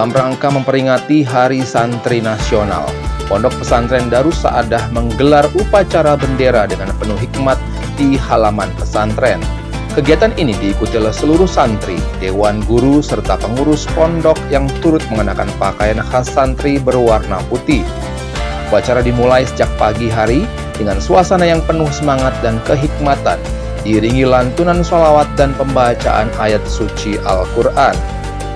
dalam rangka memperingati Hari Santri Nasional, Pondok Pesantren Darus Saadah menggelar upacara bendera dengan penuh hikmat di halaman pesantren. Kegiatan ini diikuti oleh seluruh santri, dewan guru, serta pengurus pondok yang turut mengenakan pakaian khas santri berwarna putih. Upacara dimulai sejak pagi hari dengan suasana yang penuh semangat dan kehikmatan, diiringi lantunan sholawat dan pembacaan ayat suci Al-Quran.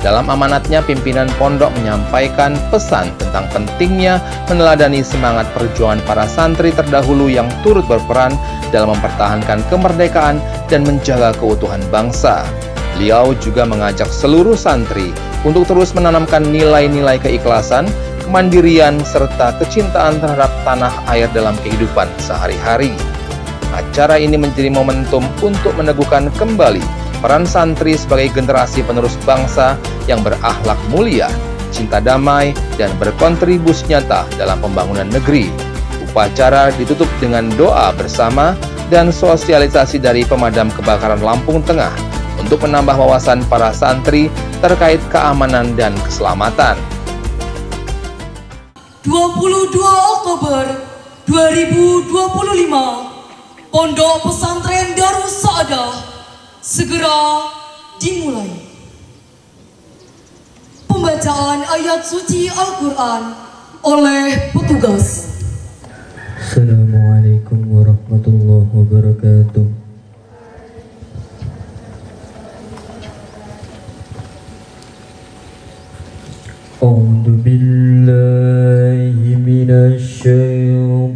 Dalam amanatnya, pimpinan pondok menyampaikan pesan tentang pentingnya meneladani semangat perjuangan para santri terdahulu yang turut berperan dalam mempertahankan kemerdekaan dan menjaga keutuhan bangsa. Beliau juga mengajak seluruh santri untuk terus menanamkan nilai-nilai keikhlasan, kemandirian, serta kecintaan terhadap tanah air dalam kehidupan sehari-hari. Acara ini menjadi momentum untuk meneguhkan kembali peran santri sebagai generasi penerus bangsa yang berakhlak mulia, cinta damai, dan berkontribusi nyata dalam pembangunan negeri. Upacara ditutup dengan doa bersama dan sosialisasi dari Pemadam Kebakaran Lampung Tengah untuk menambah wawasan para santri terkait keamanan dan keselamatan. 22 Oktober 2025, Pondok Pesantren Darus Saadah segera dimulai. Pembacaan ayat suci Al-Quran oleh petugas. Assalamualaikum warahmatullahi wabarakatuh. A'udzu billahi minasy syaithanir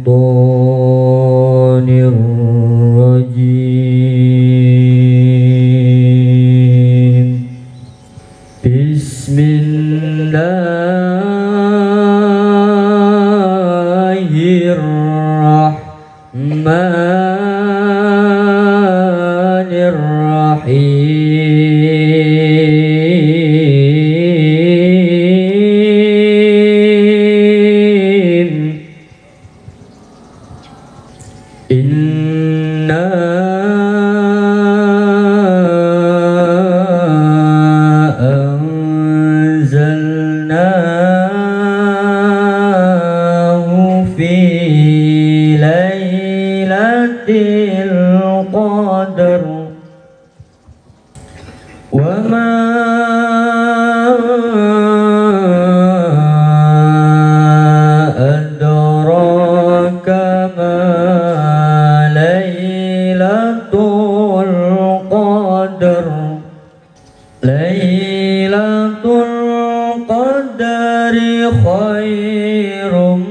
rajim. Bismillahirrahmanirrahim. Inna anzalnahu fi lailatul qadr wa ma adraka ma lailatul qadr. Lailatul qadri khairum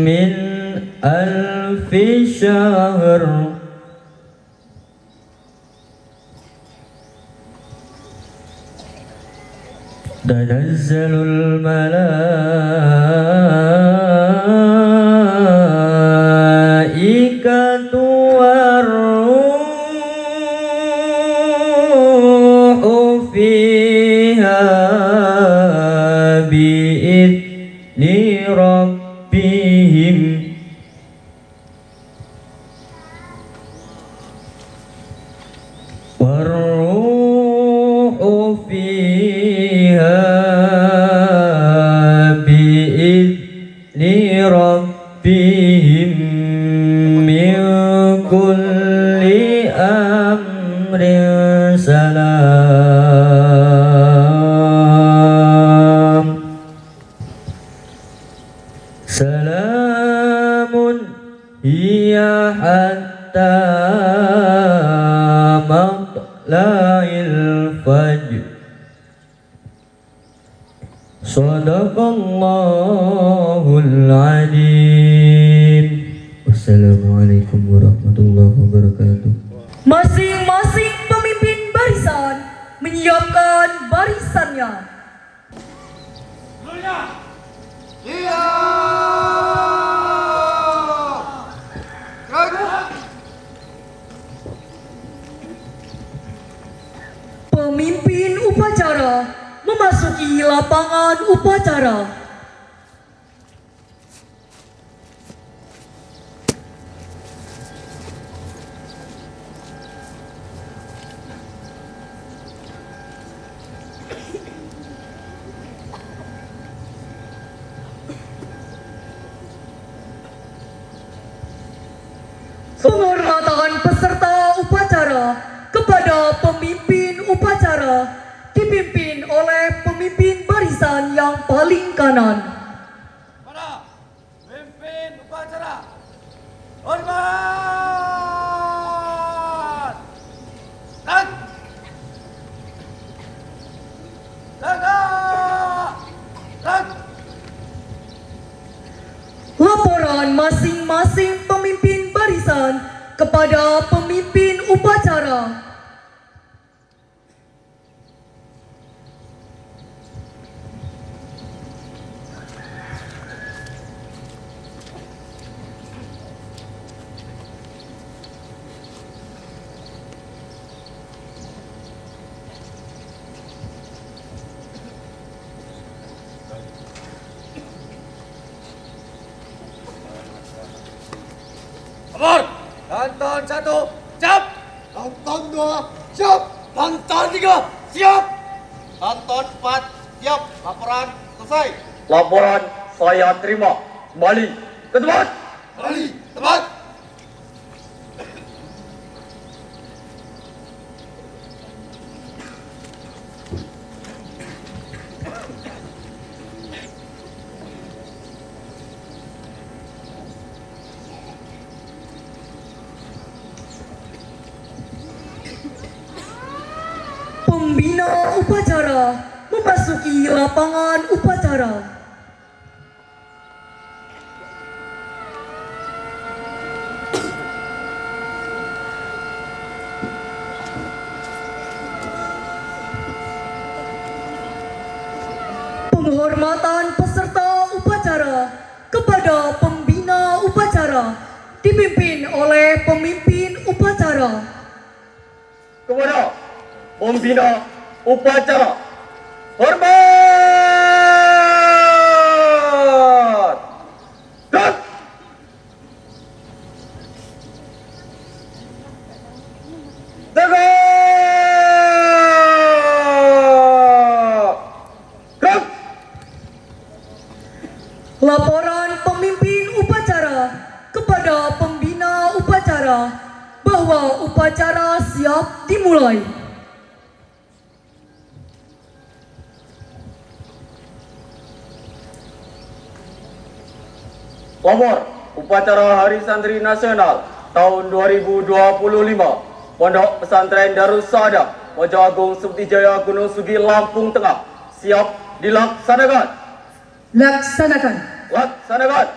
min alfi syahr. Tanazzalul malaikatu war-ruhu fiha bi'izni rabbihim war-ruhu fiha bi'izni rabbihim min kulli amrin salam. Salamun hiya hatta matla'il fajr. Sadaqallahul azim. Wassalamualaikum warahmatullahi wabarakatuh. Masing-masing pemimpin barisan menyiapkan barisannya. Pemimpin upacara memasuki lapangan upacara. Penghormatan peserta upacara kepada pemimpin upacara dipimpin oleh pemimpin barisan yang paling kanan. Para pemimpin upacara, hormat! Tak! Tegak! Tak! Laporan masing-masing pemimpin barisan kepada pemimpin upacara. Kabar! Tonton 1, siap! Tonton 2, siap! Tonton 3, siap! Tonton 4, siap! Laporan selesai! Laporan saya terima. Kembali ke tempat. Kembali, tempat! Pembina upacara memasuki lapangan upacara. Penghormatan peserta upacara kepada pembina upacara dipimpin oleh pemimpin upacara. Kepada pembina upacara, hormat! Tak! Tegak! Tak! Laporan pemimpin upacara kepada pembina upacara bahwa upacara siap dimulai. Lapor upacara Hari Santri Nasional tahun 2025 Pondok Pesantren Darussaada Mojo Agung Subtijaya Gunung Sugi Lampung Tengah siap dilaksanakan. Laksanakan. Laksanakan.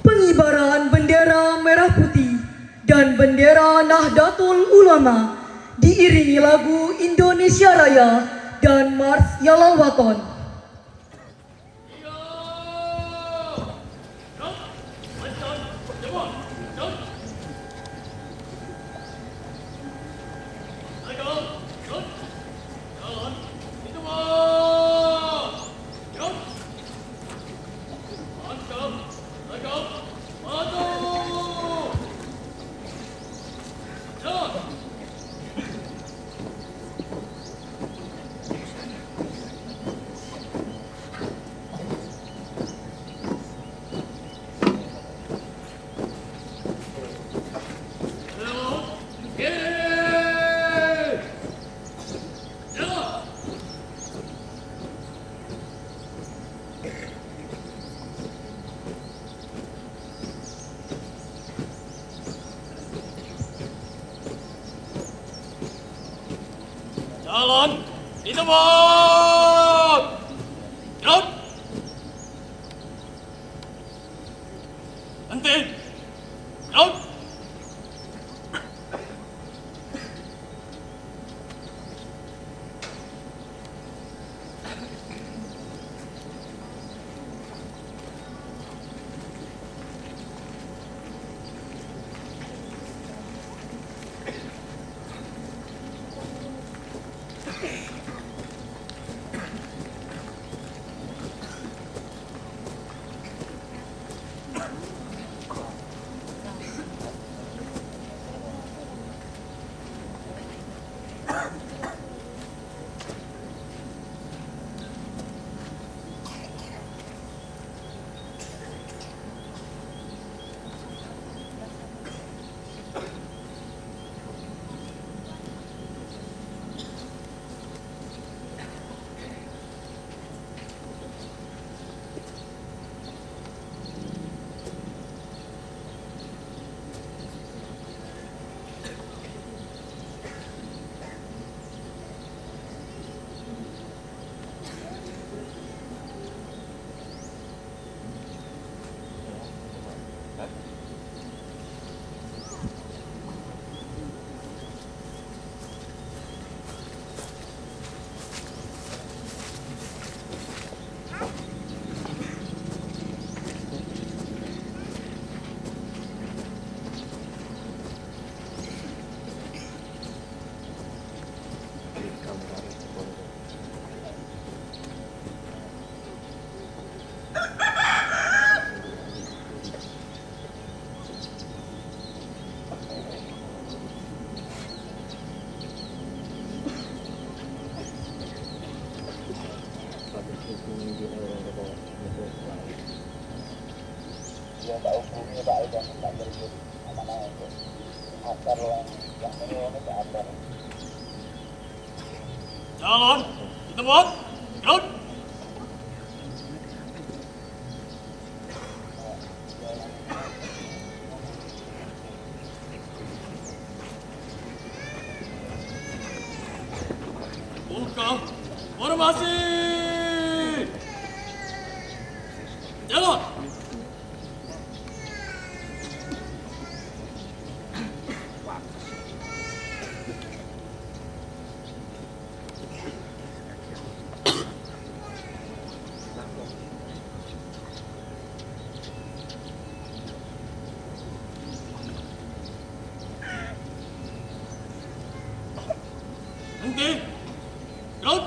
Pengibaran bendera merah putih dan bendera Nahdlatul Ulama diiringi lagu Indonesia Raya dan Mars Yalawaton. Jalan di tempat! Gerak! Henti! Gerak! Jalan di tempat. Gerak. Buka formasi. Jalan. Berhenti. Gerak.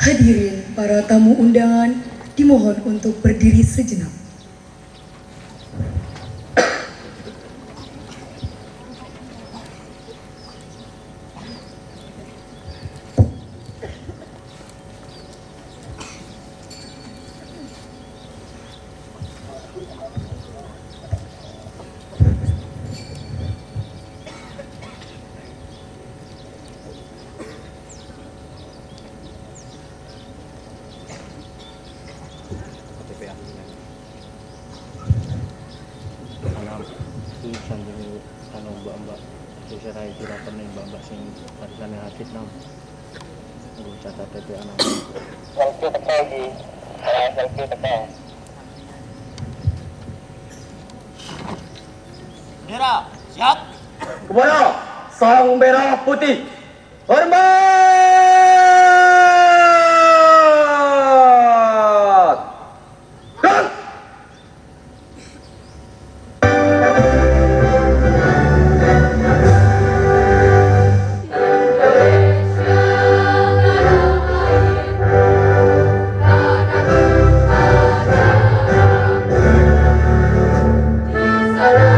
Hadirin para tamu undangan dimohon untuk berdiri sejenak. Sanjung anu mbak-mbak serai kirapan ning mbak-mbak sing parisane hadit nam. Nggo catat TP anak. Bendera siap. Kepada sang merah putih. Hormat. Dan Di sana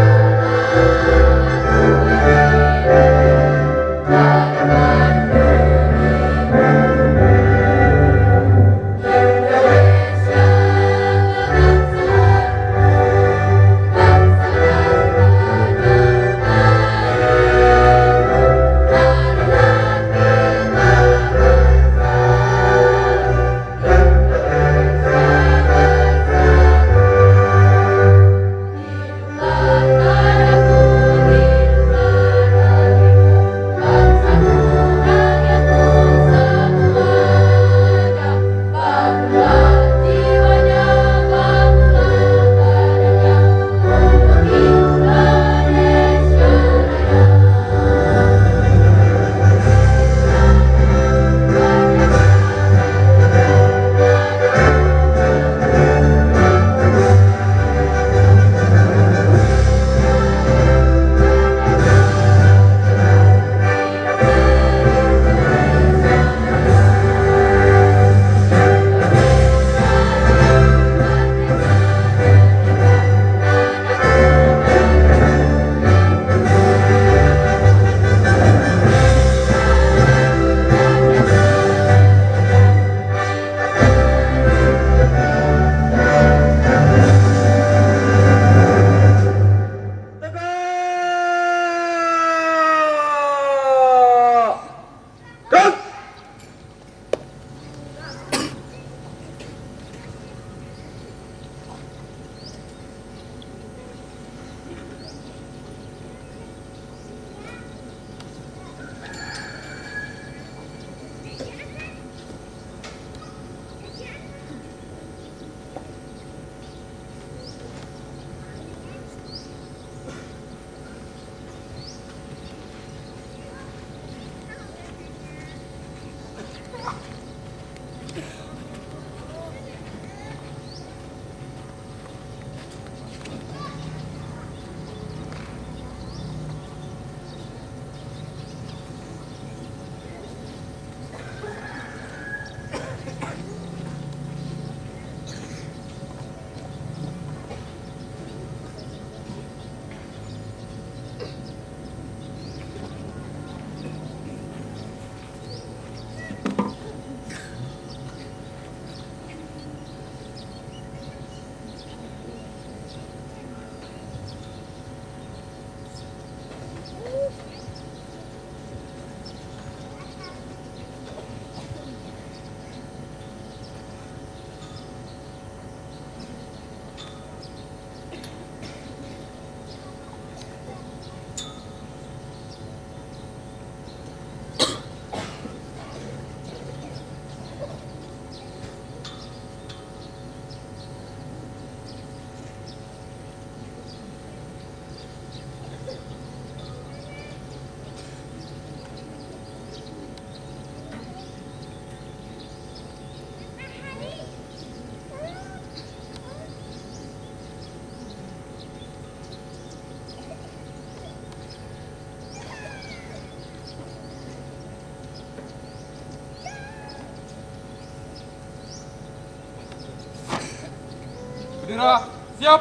Bendera siap.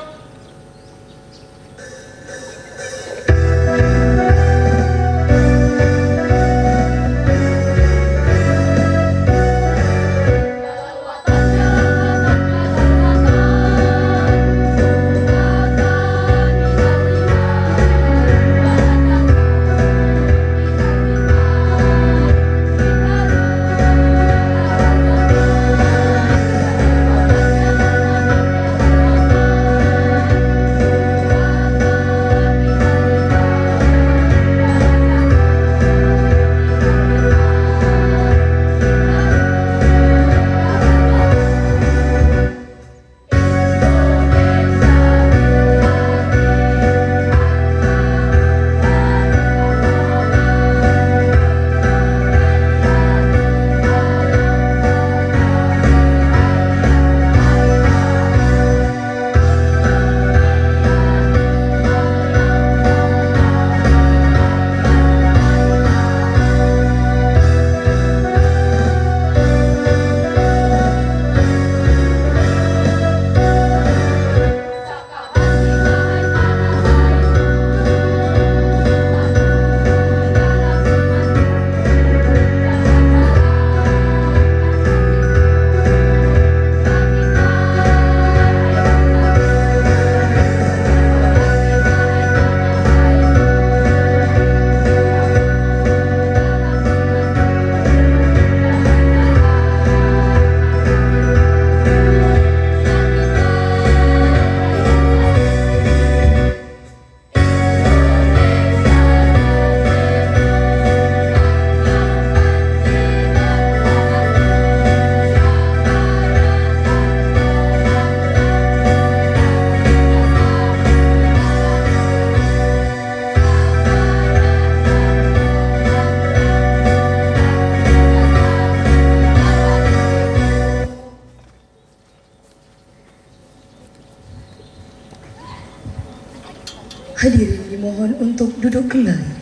Hadirin dimohon untuk duduk kembali.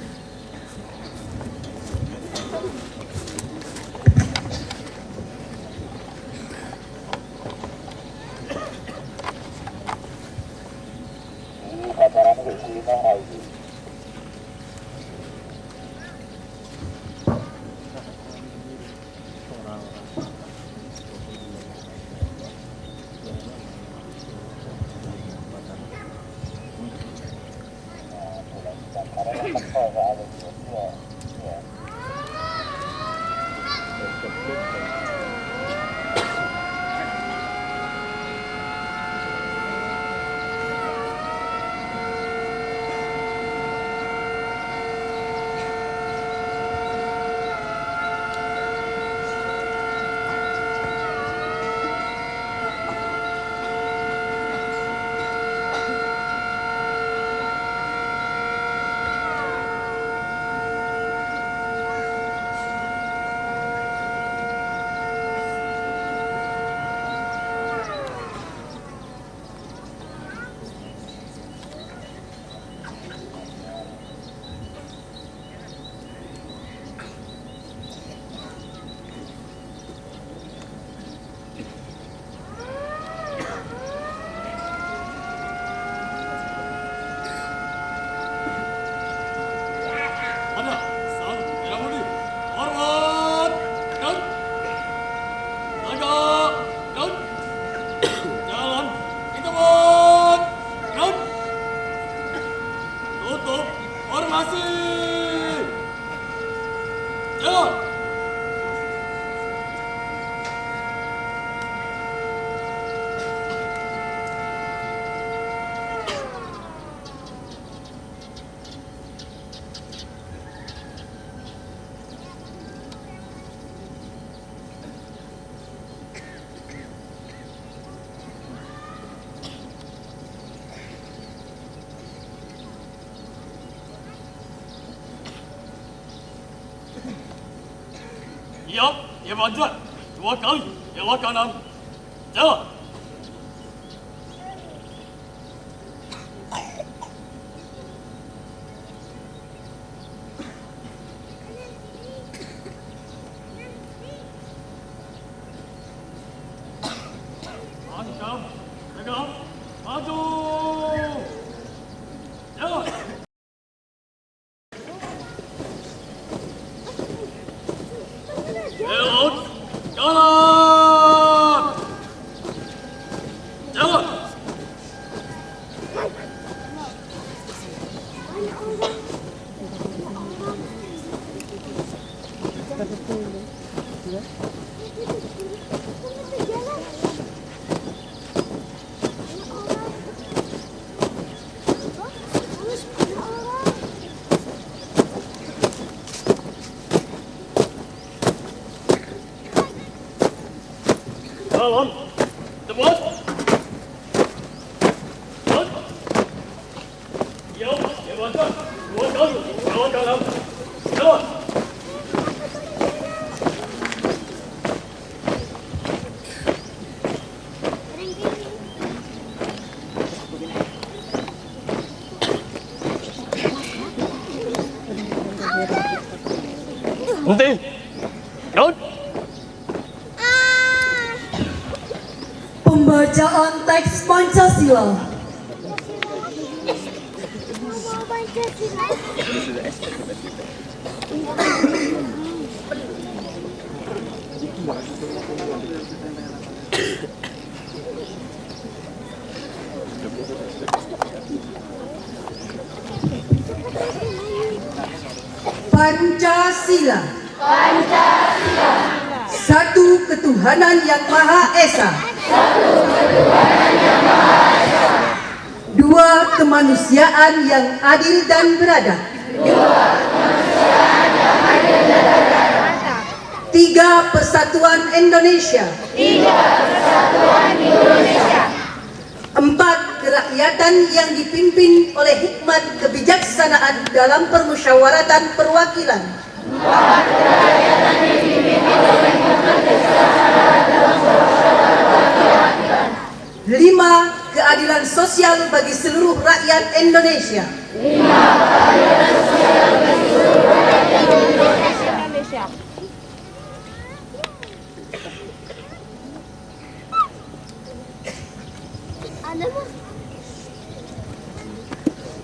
Ada sang yang mulia. Hormat dan tegak dan jalan kita buat dan tutup formasi. Jalan. Siap, dia manjat. 2 kali, belok kanan. Jalan. Angkat, tegak, 往转，我告诉你，我刚刚，走。Berhenti. Jalan. Pembacaan teks Pancasila. Pancasila. Satu ketuhanan yang Maha Esa. Dua kemanusiaan yang adil dan beradab. Tiga persatuan Indonesia. Empat kerakyatan yang dipimpin oleh hikmat kebijaksanaan dalam permusyawaratan perwakilan. Lima, keadilan sosial bagi seluruh rakyat Indonesia.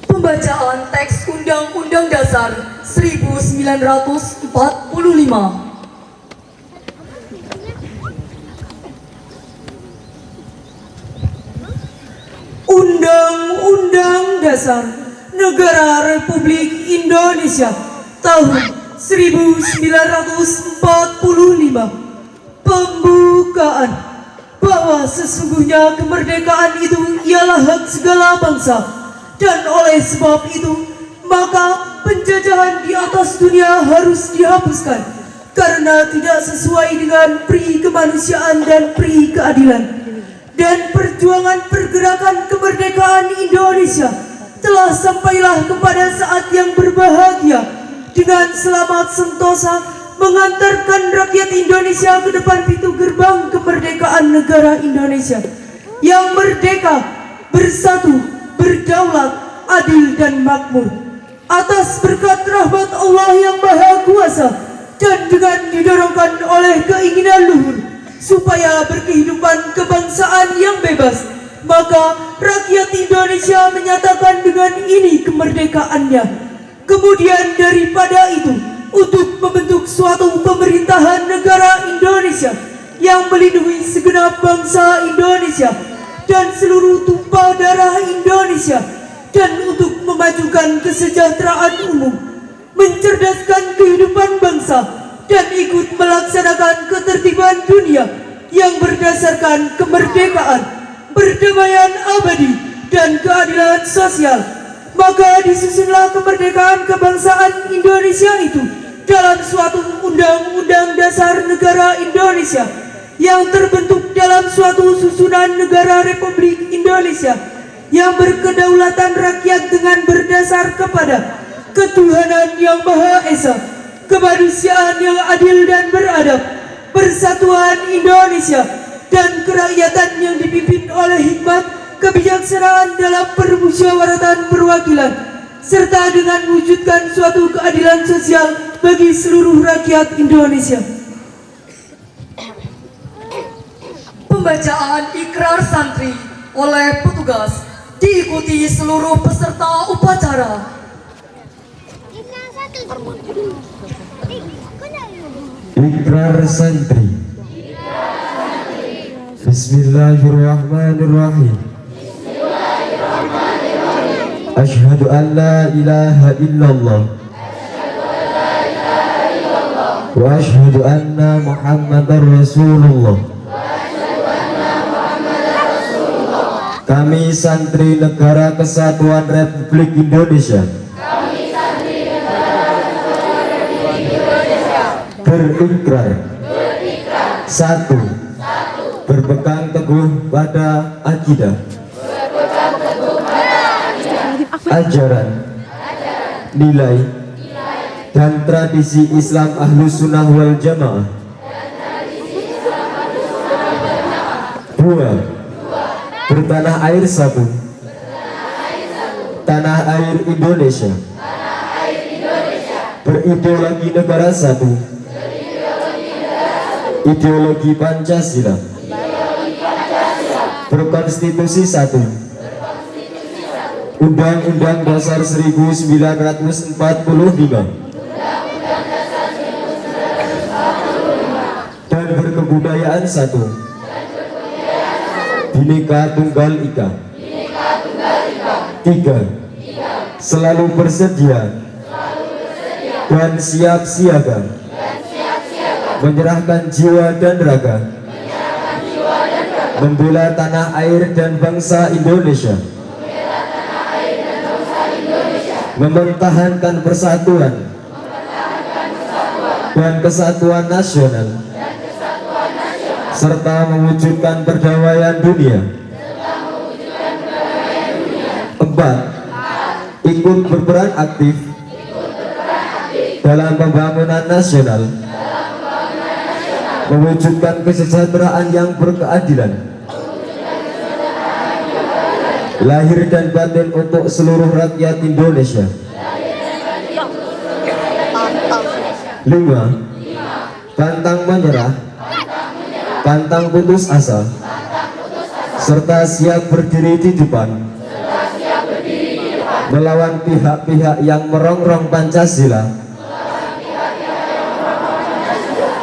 Pembacaan teks Undang-Undang Dasar 1945. Undang-Undang Dasar Negara Republik Indonesia tahun 1945. Pembukaan bahwa sesungguhnya kemerdekaan itu ialah hak segala bangsa, dan oleh sebab itu maka penjajahan di atas dunia harus dihapuskan karena tidak sesuai dengan pri kemanusiaan dan pri keadilan. Dan perjuangan pergerakan kemerdekaan Indonesia telah sampailah kepada saat yang berbahagia dengan selamat sentosa mengantarkan rakyat Indonesia ke depan pintu gerbang kemerdekaan negara Indonesia yang merdeka, bersatu, berdaulat, adil dan makmur atas berkat rahmat Allah yang Maha Kuasa, dan dengan didorongkan oleh keinginan luhur supaya berkehidupan kebangsaan yang bebas, maka rakyat Indonesia menyatakan dengan ini kemerdekaannya. Kemudian daripada itu, untuk membentuk suatu pemerintahan negara Indonesia yang melindungi segenap bangsa Indonesia dan seluruh tumpah darah Indonesia, dan untuk memajukan kesejahteraan umum, mencerdaskan kehidupan bangsa, dan ikut melaksanakan ketertiban dunia yang berdasarkan kemerdekaan, perdamaian abadi, dan keadilan sosial. Maka disusunlah kemerdekaan kebangsaan Indonesia itu dalam suatu Undang-Undang Dasar Negara Indonesia yang terbentuk dalam suatu susunan negara Republik Indonesia yang berkedaulatan rakyat dengan berdasar kepada ketuhanan yang Maha Esa, kemanusiaan yang adil dan beradab, persatuan Indonesia, dan kerakyatan yang dipimpin oleh hikmat kebijaksanaan dalam permusyawaratan perwakilan, serta dengan mewujudkan suatu keadilan sosial bagi seluruh rakyat Indonesia. Pembacaan ikrar santri oleh petugas diikuti seluruh peserta upacara. Ikrar santri. Bismillahirrahmanirrahim. Asyhadu an la ilaha illallah wa asyhadu anna Muhammadar Rasulullah. Kami santri Negara Kesatuan Republik Indonesia berikrar. Satu, berpegang teguh pada akidah, ajaran, nilai dan tradisi Islam Ahlus Sunnah wal Jamaah. 2. Bertanah air satu. Tanah air Indonesia. Berideologi negara satu. Ideologi Pancasila. Berkonstitusi satu. Undang-Undang Dasar 1945. Dan berkebudayaan satu. Bhinneka Tunggal Ika. 3. Selalu bersedia dan siap siaga menyerahkan jiwa dan raga membela tanah air dan bangsa Indonesia, mempertahankan persatuan dan kesatuan nasional, serta mewujudkan perdamaian dunia. 4. Ikut berperan aktif dalam pembangunan nasional, mewujudkan kesejahteraan yang berkeadilan, lahir dan batin untuk seluruh rakyat Indonesia. 5. Pantang menyerah, pantang putus asa, serta siap berdiri di depan melawan pihak-pihak yang merongrong Pancasila,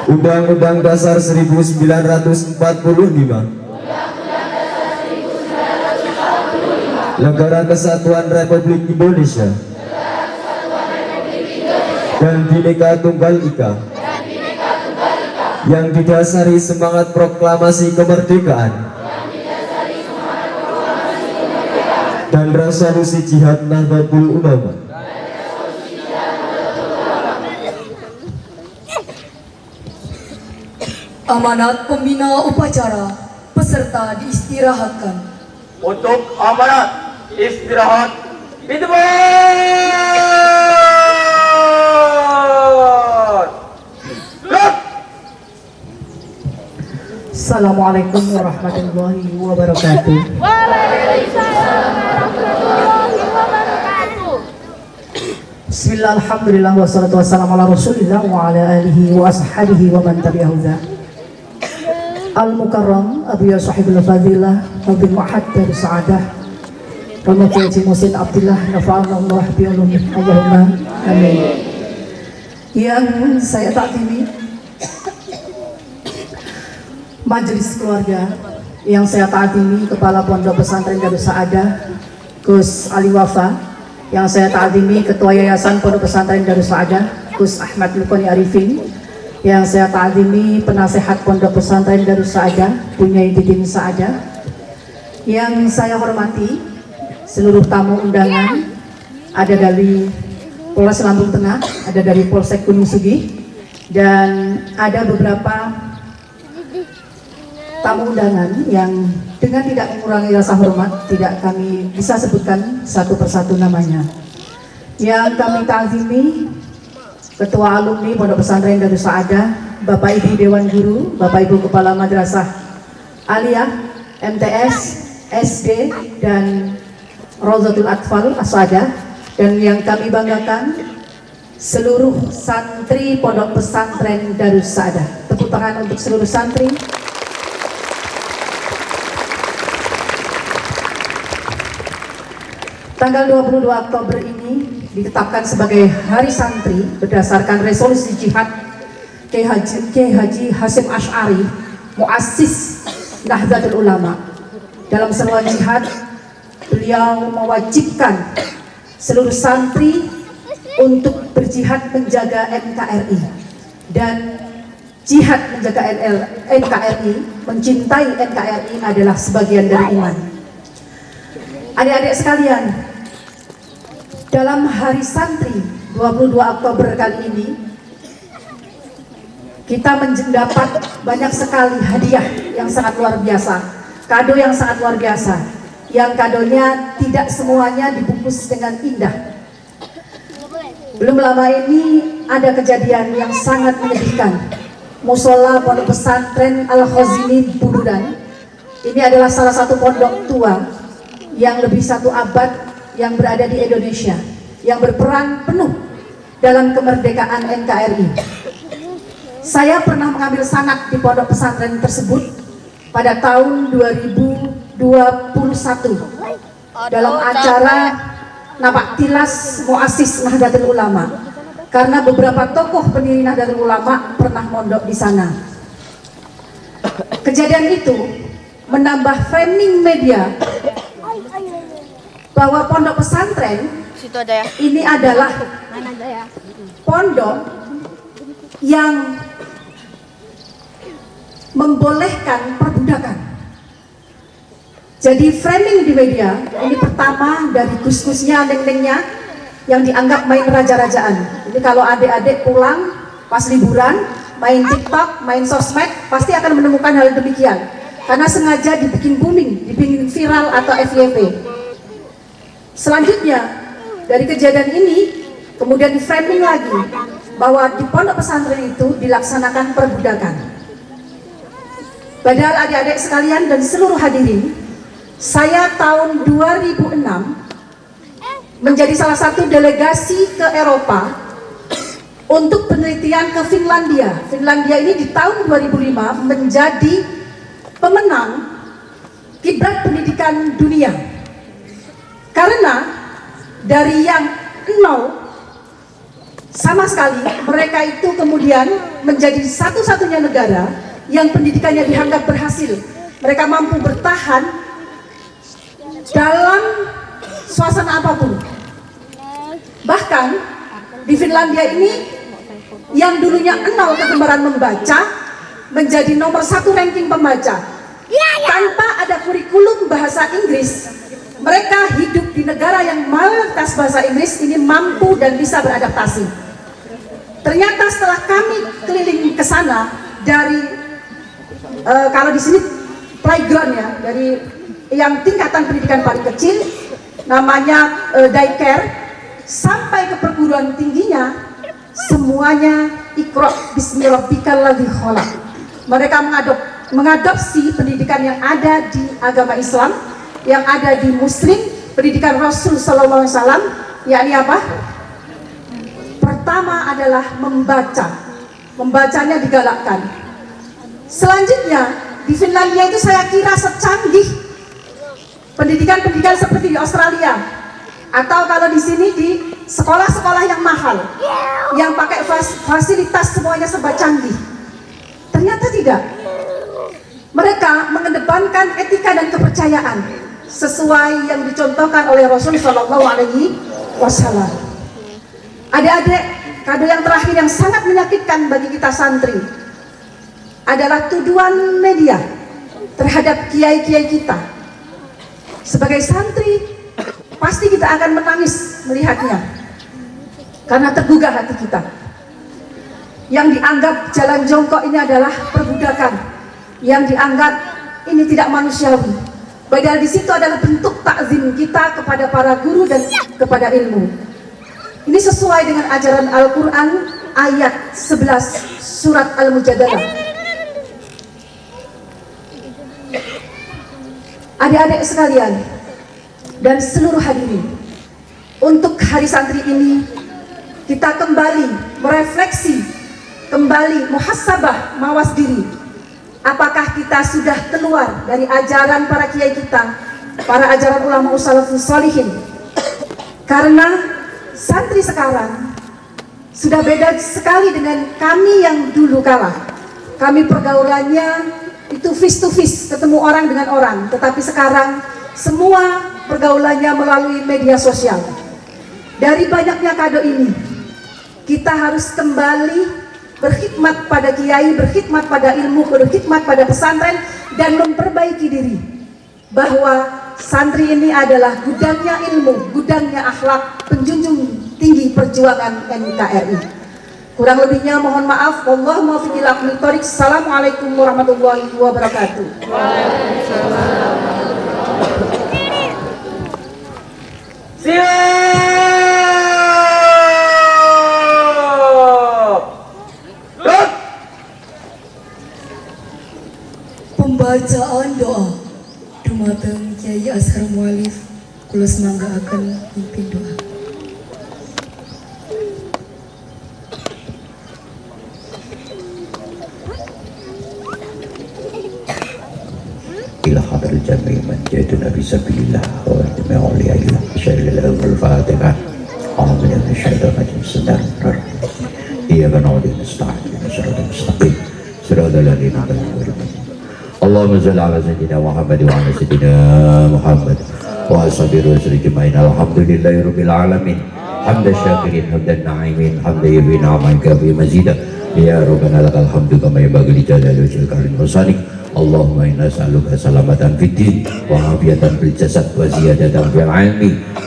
Undang-Undang Dasar 1945, Negara Kesatuan Republik Indonesia, dan Bhinneka Tunggal Ika, yang didasari semangat proklamasi kemerdekaan dan resolusi Jihad Nahdlatul Ulama. Amanat pembina upacara, peserta diistirahatkan. Untuk amanat istirahat ditempat. Gerak. Assalamualaikum warahmatullahi wabarakatuh. Bismillah, alhamdulillah, wassalatu wassalamu ala rasulillah wa ala alihi wa ashabihi wa man tabi'ahu dha. Al-Mukarram Abu ya sahibul fadilah Wabil Muhaddar Sa'adah Ramadhan Haji Musin Abdullah Nafa'alna Allah bi'ulumi Allahumma amin. Yang saya takdimi majelis keluarga, yang saya takdimi Kepala Pondok Pesantren Darus Sa'adah Gus Ali Wafa, yang saya takdimi Ketua Yayasan Pondok Pesantren Darus Sa'adah Gus Ahmad Lukoni Arifin, yang saya takdimi Penasehat Pondok Pesantren Darus Sa'adah Bunyai Didin Sa'adah, yang saya hormati seluruh tamu undangan, ada dari Polres Lampung Tengah, ada dari Polsek Gunung Sugih, dan ada beberapa tamu undangan yang dengan tidak mengurangi rasa hormat tidak kami bisa sebutkan satu persatu namanya. Yang kami takzimi Ketua Alumni Pondok Pesantren Darus Sa'adah, Bapak Ibu Dewan Guru, Bapak Ibu Kepala Madrasah Aliyah, MTS, SD, dan Rawdatul Atfal As-Sa'adah, dan yang kami banggakan seluruh santri Pondok Pesantren Darus Sa'adah. Tepuk tangan untuk seluruh santri. Tanggal 22 Oktober ini ditetapkan sebagai Hari Santri berdasarkan resolusi jihad Kiai Haji Hasyim Asy'ari, muassis Nahdlatul Ulama. Dalam seruan jihad, beliau mewajibkan seluruh santri untuk berjihad menjaga NKRI, dan jihad menjaga NKRI, mencintai NKRI adalah sebagian dari iman. Adik-adik sekalian, dalam Hari Santri 22 Oktober kali ini kita mendapat banyak sekali hadiah yang sangat luar biasa, kado yang sangat luar biasa, yang kadonya tidak semuanya dibungkus dengan indah. Belum lama ini ada kejadian yang sangat menyedihkan. Musola Pondok Pesantren Al-Khazini Buduran. Ini adalah salah satu pondok tua yang lebih 1 abad yang berada di Indonesia, yang berperan penuh dalam kemerdekaan NKRI. Saya pernah mengambil sanad di pondok pesantren tersebut pada tahun 2021 dalam acara Napak Tilas Muassis Nahdlatul Ulama, karena beberapa tokoh pendiri Nahdlatul Ulama pernah mondok di sana. Kejadian itu menambah framing media bahwa pondok pesantren ini adalah pondok yang membolehkan perbudakan. Jadi framing di media ini pertama dari gus-gusnya, neng-nengnya yang dianggap main raja-rajaan. Jadi kalau adik-adik pulang pas liburan main TikTok, main sosmed, pasti akan menemukan hal demikian. Karena sengaja dibikin booming, dibikin viral atau FYP. Selanjutnya dari kejadian ini kemudian di framing lagi bahwa di pondok pesantren itu dilaksanakan perbudakan. Padahal adik-adik sekalian dan seluruh hadirin, saya tahun 2006 menjadi salah satu delegasi ke Eropa untuk penelitian ke Finlandia. Finlandia ini di tahun 2005 menjadi pemenang kiblat pendidikan dunia. Karena dari yang nol sama sekali, mereka itu kemudian menjadi satu-satunya negara yang pendidikannya dianggap berhasil. Mereka mampu bertahan dalam suasana apapun. Bahkan di Finlandia ini yang dulunya nol kegemaran membaca menjadi nomor 1 ranking pembaca. Tanpa ada kurikulum bahasa Inggris, mereka hidup di negara yang mayoritas bahasa Inggris ini mampu dan bisa beradaptasi. Ternyata setelah kami keliling ke sana dari kalau di sini playground ya, dari yang tingkatan pendidikan paling kecil namanya daycare sampai ke perguruan tingginya, semuanya Iqra bismi rabbikal ladzi khalaq. Mereka mengadopsi pendidikan yang ada di agama Islam, yang ada di Muslim, pendidikan Rasul sallallahu alaihi wasallam, yakni apa? Pertama adalah membaca. Membacanya digalakkan. Selanjutnya di Finlandia itu saya kira secanggih pendidikan-pendidikan seperti di Australia, atau kalau di sini di sekolah-sekolah yang mahal, yang pakai fasilitas semuanya serba canggih. Ternyata tidak. Mereka mengedepankan etika dan kepercayaan sesuai yang dicontohkan oleh Rasul Shallallahu Alaihi Wasallam. Adik-adik, kado yang terakhir yang sangat menyakitkan bagi kita santri adalah tuduhan media terhadap kiai-kiai kita. Sebagai santri, pasti kita akan menangis melihatnya, karena tergugah hati kita. Yang dianggap jalan jongkok ini adalah perbudakan, yang dianggap ini tidak manusiawi. Padahal di situ adalah bentuk takzim kita kepada para guru dan kepada ilmu. Ini sesuai dengan ajaran Al-Quran ayat 11 surat Al-Mujadalah. Adik-adik sekalian dan seluruh hadirin, untuk hari santri ini kita kembali merefleksi, kembali muhasabah, mawas diri. Apakah kita sudah keluar dari ajaran para kiai kita, para ajaran ulama salafus sholihin? Karena santri sekarang sudah beda sekali dengan kami yang dulu kala. Kami pergaulannya itu face to face, ketemu orang dengan orang. Tetapi sekarang semua pergaulannya melalui media sosial. Dari banyaknya kado ini, kita harus kembali berkhidmat pada kiai, berkhidmat pada ilmu, berkhidmat pada pesantren, dan memperbaiki diri. Bahwa santri ini adalah gudangnya ilmu, gudangnya akhlak, penjunjung tinggi perjuangan NKRI. Kurang lebihnya mohon maaf. Wallahu muwaffiq ila aqwamit thoriq. Assalamualaikum warahmatullahi wabarakatuh. Siap! Bacaan doa dumateng Kiai Ashar Mualif kula semangga akan mimpin doa. إلى حضر الجميع من جئتنا بسبيل الله وجميع أولياء الله شهر له الفاتحة أعوذ بالله من الشيطان الرجيم بسم الله الرحمن الرحيم إياك نعبد ونستعين اهدنا الصراط المستقيم صراط الذين أنعمت عليهم اللهم صل على سيدنا محمد وعلى سيدنا محمد وعلى صحبه وسلم أجمعين الحمد لله رب العالمين حمد الشاكرين حمد الناعمين حمد يبي نعمك في مزيدا يا ربنا لك الحمد كما ينبغي لجلال وجهك الكريم وسانك اللهم إنا نسألك سلامة في الدين وعافية في الجسد وزيادة في العلم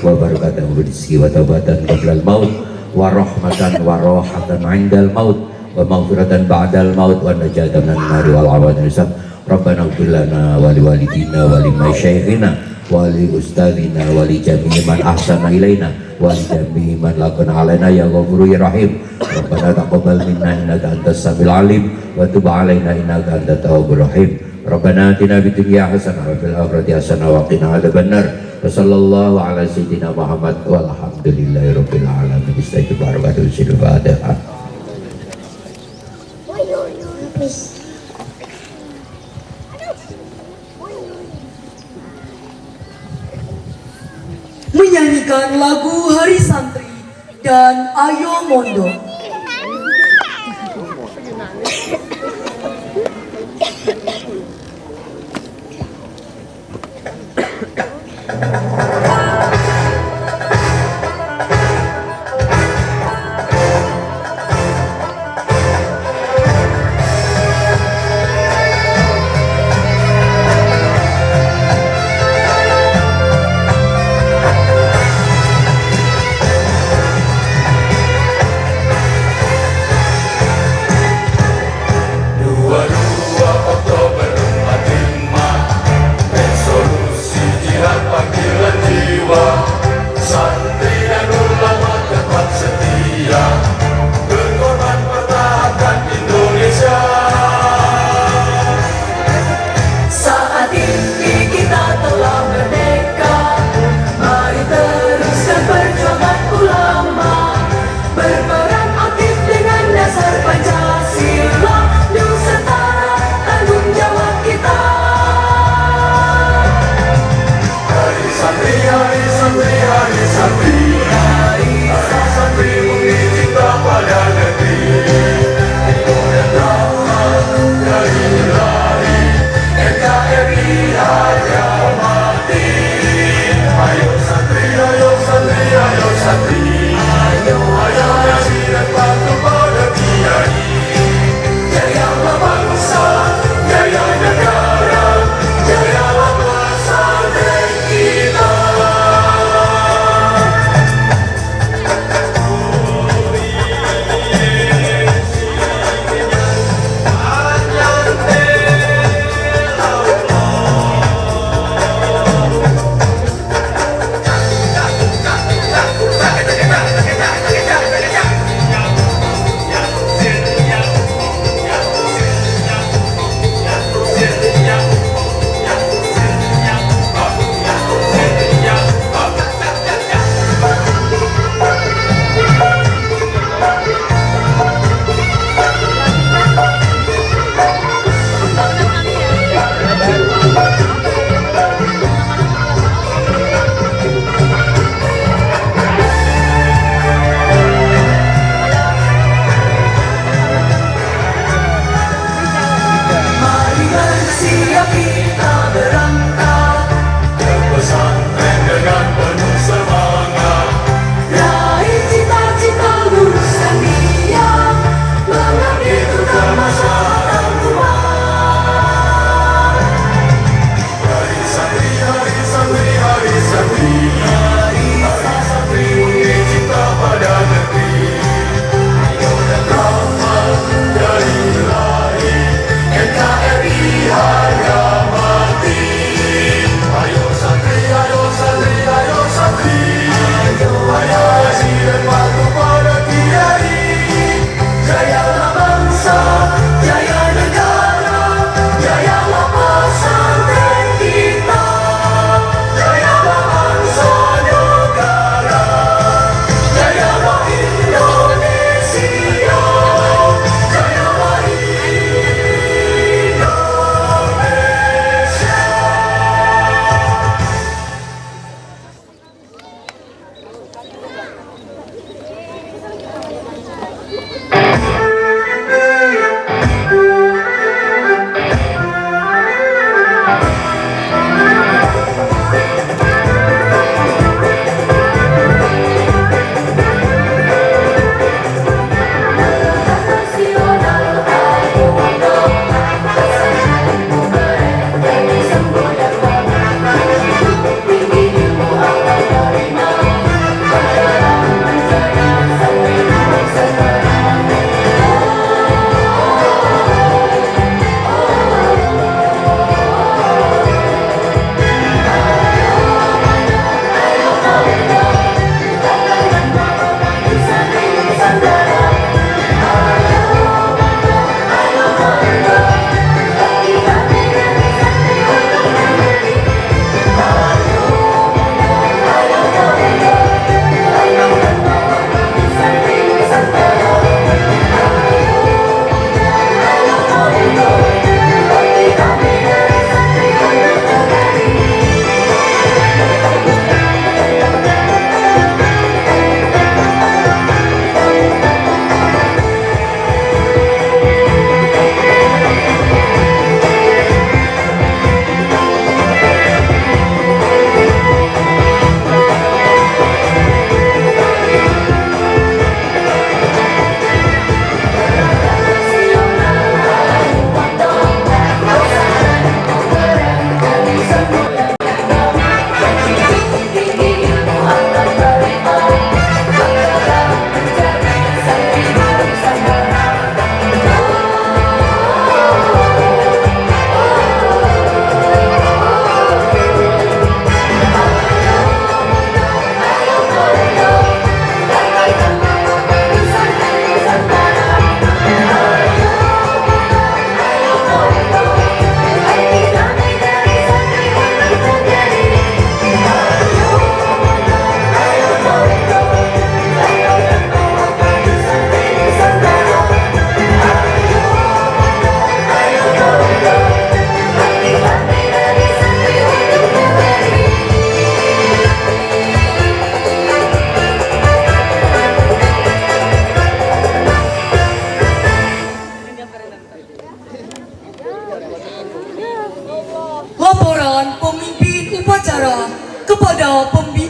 وبركة في الرزق وتوبة قبل الموت ورحمة وراحة عند الموت ومغفرة بعد الموت والنجاة من النار والعذاب الحساب ربنا اغفر لنا ولوالدينا ولمشايخنا ولأستاذنا ولجميع من أحسن إلينا ولجميع من لقنا علينا يا غفور يا رحيم ربنا تقبل منا إنك أنت السميع العليم وتب علينا إنك أنت التواب الرحيم ربنا آتنا في الدنيا حسنة وفي الآخرة حسنة وقنا عذاب النار وصلى الله على سيدنا محمد والحمد لله رب العالمين استغفر الفاتحة. Menyanyikan lagu Hari Santri dan Ayo Mondo.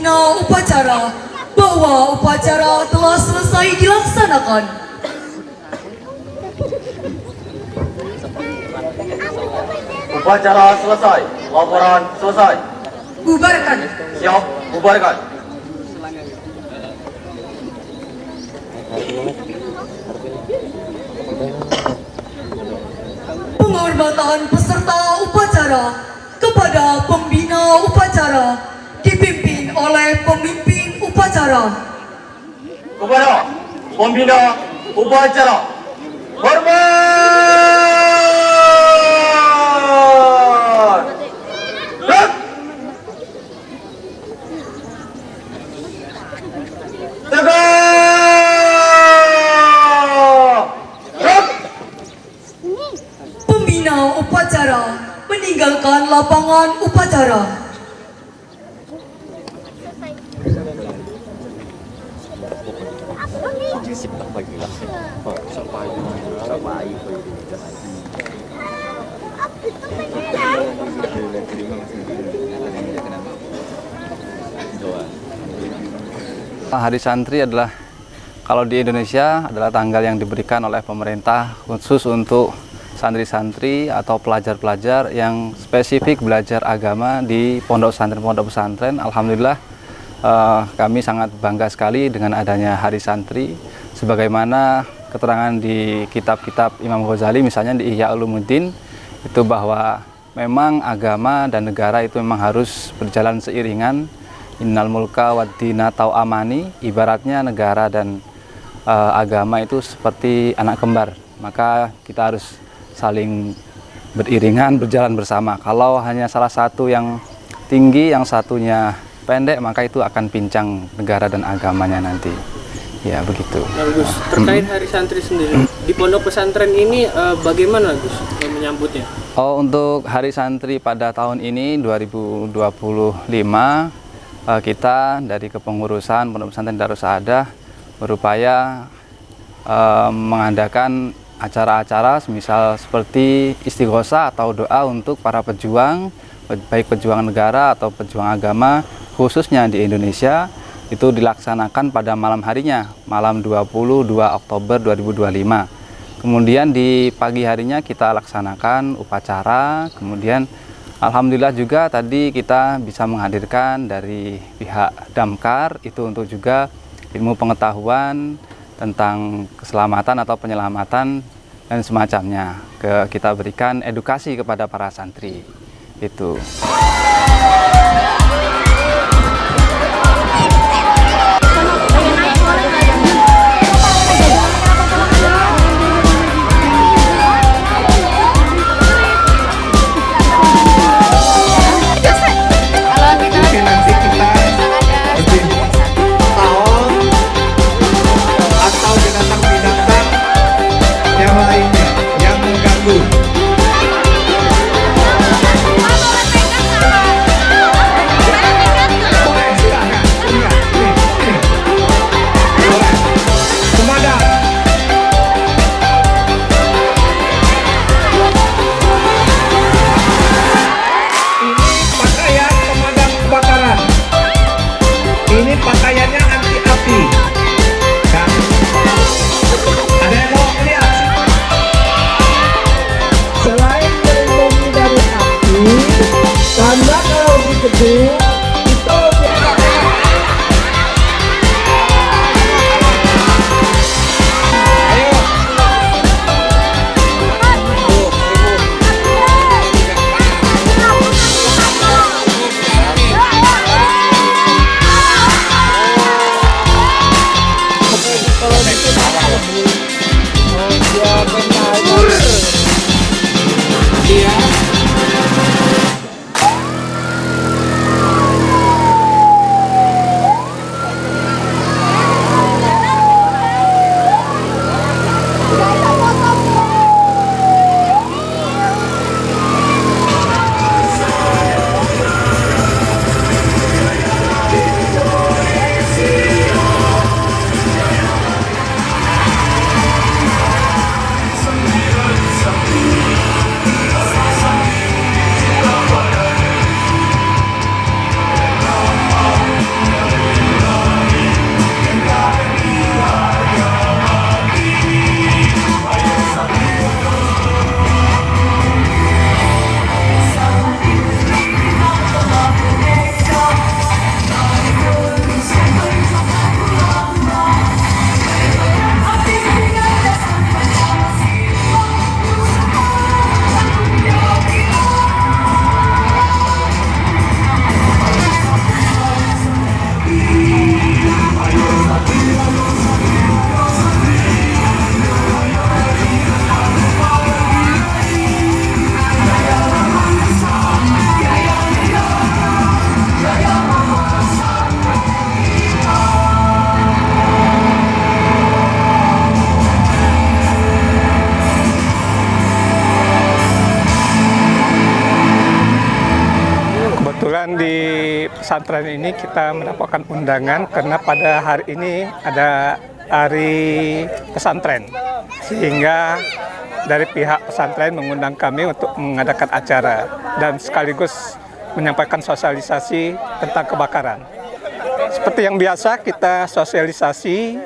pembina upacara bahwa upacara telah selesai dilaksanakan. Upacara selesai. Laporan selesai. Bubarkan. Siap, bubarkan. Penghormatan peserta upacara kepada pembina upacara dipimpin oleh pemimpin upacara. Kepada pembina upacara, hormat! Gerak! Tegak! Gerak! Pembina upacara meninggalkan lapangan upacara. Hari Santri adalah, kalau di Indonesia adalah tanggal yang diberikan oleh pemerintah khusus untuk santri-santri atau pelajar-pelajar yang spesifik belajar agama di pondok pesantren. Alhamdulillah kami sangat bangga sekali dengan adanya Hari Santri, sebagaimana keterangan di kitab-kitab Imam Ghazali, misalnya di Ihya Ulumuddin, itu bahwa memang agama dan negara itu memang harus berjalan seiringan. Innal mulka wad dina tau'amani, ibaratnya negara dan agama itu seperti anak kembar, maka kita harus saling beriringan, berjalan bersama. Kalau hanya salah satu yang tinggi, yang satunya pendek, maka itu akan pincang negara dan agamanya nanti. Ya begitu. Nah, Gus, terkait Hari Santri sendiri di pondok pesantren ini bagaimana Gus menyambutnya? Oh, untuk Hari Santri pada tahun ini 2025 kita dari kepengurusan Pondok Pesantren Darus Saadah berupaya mengadakan acara-acara semisal seperti istighosah atau doa untuk para pejuang, baik pejuang negara atau pejuang agama, khususnya di Indonesia, itu dilaksanakan pada malam harinya, malam 22 Oktober 2025. Kemudian di pagi harinya kita laksanakan upacara, kemudian alhamdulillah juga tadi kita bisa menghadirkan dari pihak Damkar itu untuk juga ilmu pengetahuan tentang keselamatan atau penyelamatan dan semacamnya. Kita berikan edukasi kepada para santri itu. pesantren ini kita mendapatkan undangan karena pada hari ini ada hari pesantren, sehingga dari pihak pesantren mengundang kami untuk mengadakan acara dan sekaligus menyampaikan sosialisasi tentang kebakaran. Seperti yang biasa, kita sosialisasi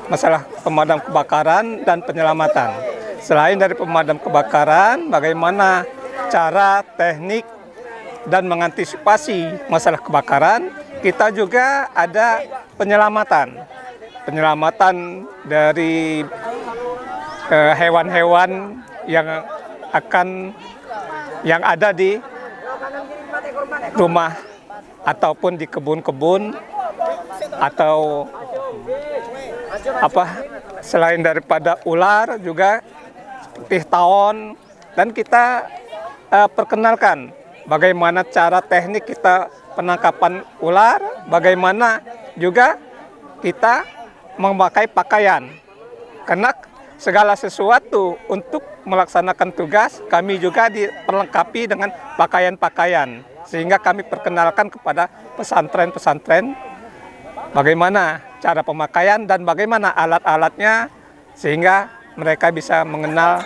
masalah pemadam kebakaran dan penyelamatan. Selain dari pemadam kebakaran, bagaimana cara, teknik, dan mengantisipasi masalah kebakaran, kita juga ada penyelamatan. Penyelamatan dari hewan-hewan yang ada di rumah ataupun di kebun-kebun atau selain daripada ular juga seperti tawon, dan kita perkenalkan bagaimana cara teknik kita penangkapan ular, bagaimana juga kita memakai pakaian. Karena segala sesuatu untuk melaksanakan tugas, kami juga diperlengkapi dengan pakaian-pakaian. Sehingga kami perkenalkan kepada pesantren-pesantren bagaimana cara pemakaian dan bagaimana alat-alatnya, sehingga mereka bisa mengenal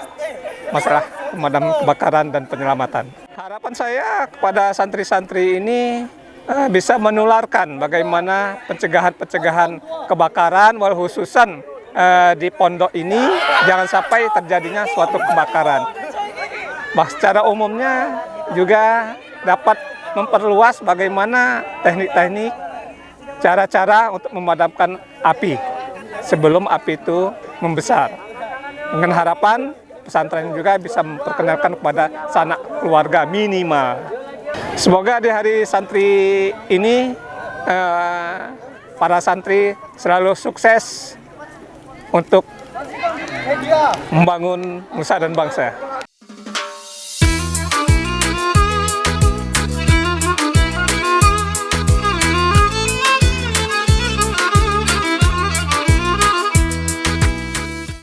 masalah pemadam kebakaran dan penyelamatan. Harapan saya kepada santri-santri ini bisa menularkan bagaimana pencegahan kebakaran, walau khususan di pondok ini jangan sampai terjadinya suatu kebakaran. Secara umumnya juga dapat memperluas bagaimana teknik-teknik, cara-cara untuk memadamkan api sebelum api itu membesar. Dengan harapan pesantren juga bisa memperkenalkan kepada sanak keluarga minimal. Semoga di hari santri ini para santri selalu sukses untuk membangun nusa dan bangsa.